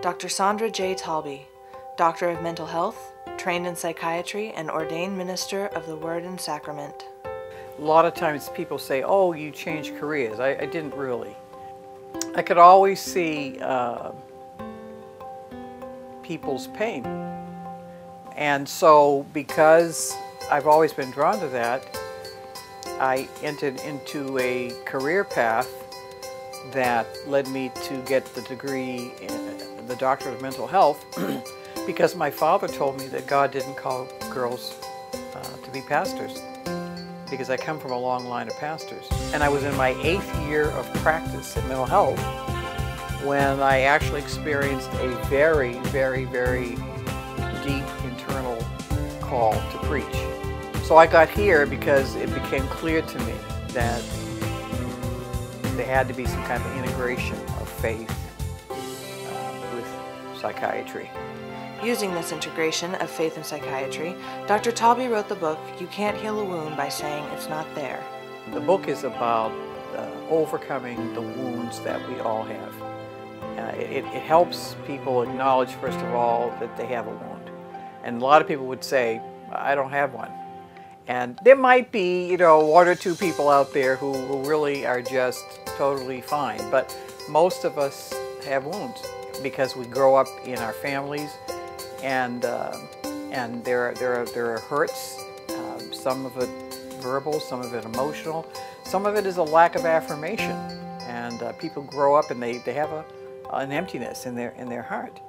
Dr. Saundra J. Taulbee, Doctor of Mental Health, trained in psychiatry, and ordained minister of the Word and Sacrament. A lot of times people say, oh, you changed careers. I didn't really. I could always see people's pain. And so because I've always been drawn to that, I entered into a career path that led me to get the degree in the Doctorate of Mental Health because my father told me that God didn't call girls to be pastors, because I come from a long line of pastors. And I was in my 8th year of practice in mental health when I actually experienced a very, very, very deep internal call to preach. So I got here because it became clear to me that there had to be some kind of integration of faith with psychiatry. Using this integration of faith and psychiatry, Dr. Taulbee wrote the book, You Can't Heal a Wound by Saying It's Not There. The book is about overcoming the wounds that we all have. It helps people acknowledge, first of all, that they have a wound. And a lot of people would say, I don't have one. And there might be, 1 or 2 people out there who really are just totally fine. But most of us have wounds because we grow up in our families, and there are hurts. Some of it verbal, some of it emotional, some of it is a lack of affirmation. And people grow up and they have an emptiness in their heart.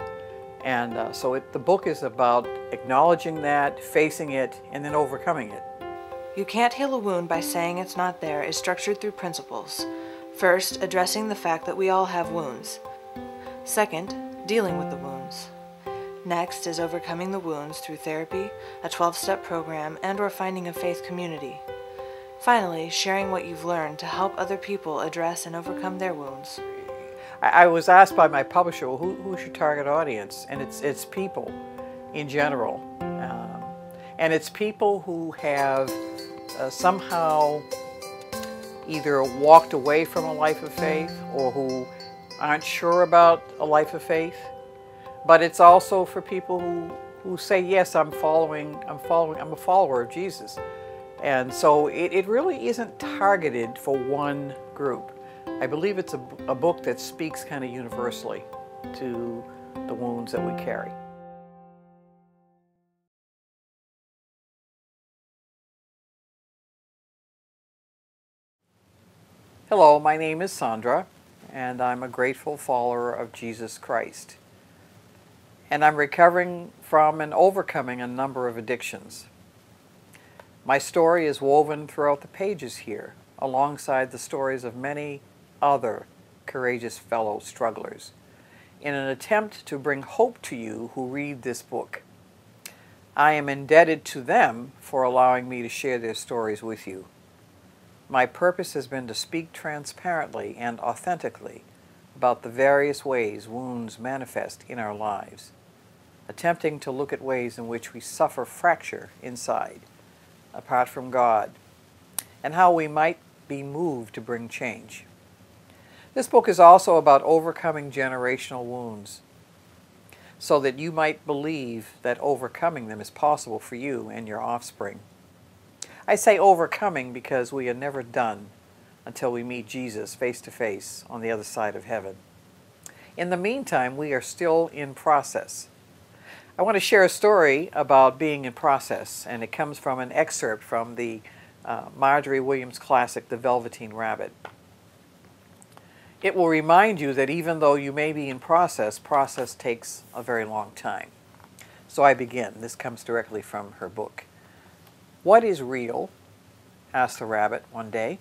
And so the book is about acknowledging that, facing it, and then overcoming it. You Can't Heal a Wound by Saying It's Not There is structured through principles. First, addressing the fact that we all have wounds. Second, dealing with the wounds. Next is overcoming the wounds through therapy, a 12-step program, and/or finding a faith community. Finally, sharing what you've learned to help other people address and overcome their wounds. I was asked by my publisher, well, who's your target audience? And it's people in general. And it's people who have somehow either walked away from a life of faith or who aren't sure about a life of faith. But it's also for people who say, yes, I'm a follower of Jesus. And so it really isn't targeted for one group. I believe it's a book that speaks kind of universally to the wounds that we carry. Hello, my name is Saundra, and I'm a grateful follower of Jesus Christ. And I'm recovering from and overcoming a number of addictions. My story is woven throughout the pages here, alongside the stories of many other courageous fellow strugglers, in an attempt to bring hope to you who read this book. I am indebted to them for allowing me to share their stories with you. My purpose has been to speak transparently and authentically about the various ways wounds manifest in our lives, attempting to look at ways in which we suffer fracture inside, apart from God, and how we might be moved to bring change. This book is also about overcoming generational wounds, so that you might believe that overcoming them is possible for you and your offspring. I say overcoming because we are never done until we meet Jesus face to face on the other side of heaven. In the meantime, we are still in process. I want to share a story about being in process, and it comes from an excerpt from the Marjorie Williams classic, The Velveteen Rabbit. It will remind you that even though you may be in process, process takes a very long time. So I begin. This comes directly from her book. What is real? Asked the rabbit one day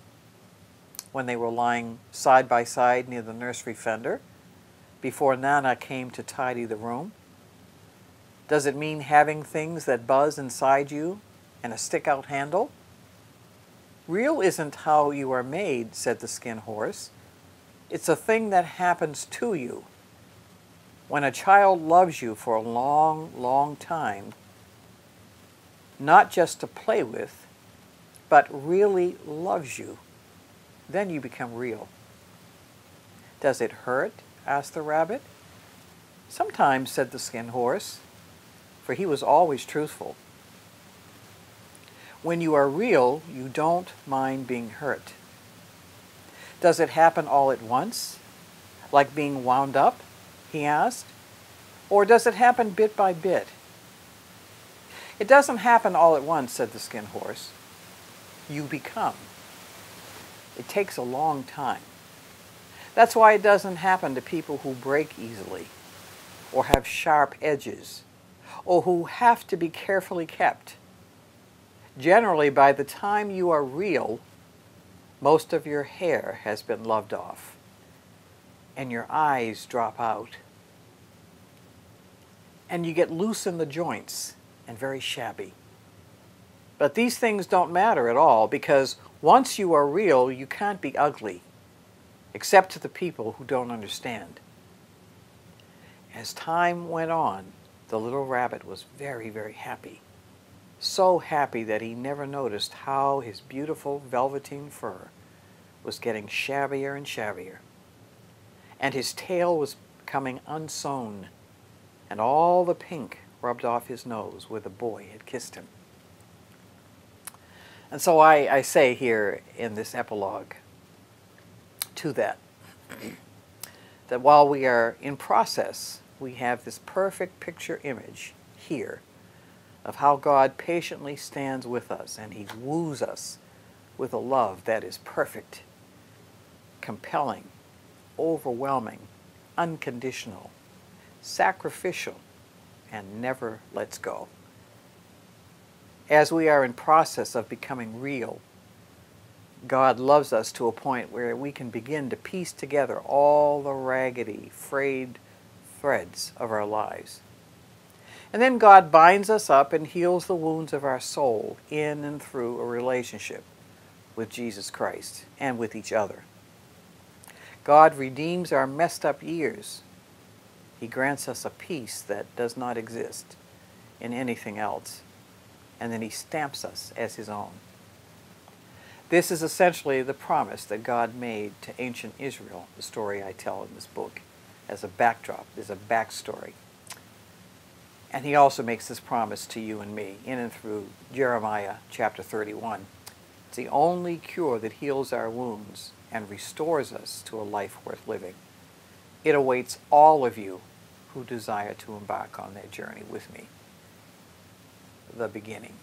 when they were lying side by side near the nursery fender before Nana came to tidy the room. Does it mean having things that buzz inside you and a stick-out handle? Real isn't how you are made, said the skin horse. It's a thing that happens to you. When a child loves you for a long, long time, not just to play with, but really loves you, then you become real. Does it hurt? Asked the rabbit. "Sometimes," said the Skin Horse, for he was always truthful. "When you are real, you don't mind being hurt. Does it happen all at once, like being wound up?" he asked. "Or does it happen bit by bit?" "It doesn't happen all at once," said the Skin Horse. "You become. It takes a long time. That's why it doesn't happen to people who break easily, or have sharp edges, or who have to be carefully kept. Generally, by the time you are real, most of your hair has been loved off, and your eyes drop out, and you get loose in the joints and very shabby. But these things don't matter at all, because once you are real, you can't be ugly, except to the people who don't understand." As time went on, the little rabbit was very, very happy. So happy that he never noticed how his beautiful velveteen fur was getting shabbier and shabbier, and his tail was becoming unsewn, and all the pink rubbed off his nose where the boy had kissed him. And so I say here in this epilogue to that, that while we are in process, we have this perfect picture image here of how God patiently stands with us, and he woos us with a love that is perfect, compelling, overwhelming, unconditional, sacrificial, and never lets go. As we are in process of becoming real, God loves us to a point where we can begin to piece together all the raggedy, frayed threads of our lives. And then God binds us up and heals the wounds of our soul in and through a relationship with Jesus Christ and with each other. God redeems our messed up years. He grants us a peace that does not exist in anything else. And then he stamps us as his own. This is essentially the promise that God made to ancient Israel, the story I tell in this book, as a backdrop, as a backstory. And he also makes this promise to you and me in and through Jeremiah chapter 31. It's the only cure that heals our wounds and restores us to a life worth living. It awaits all of you who desire to embark on that journey with me. The beginning.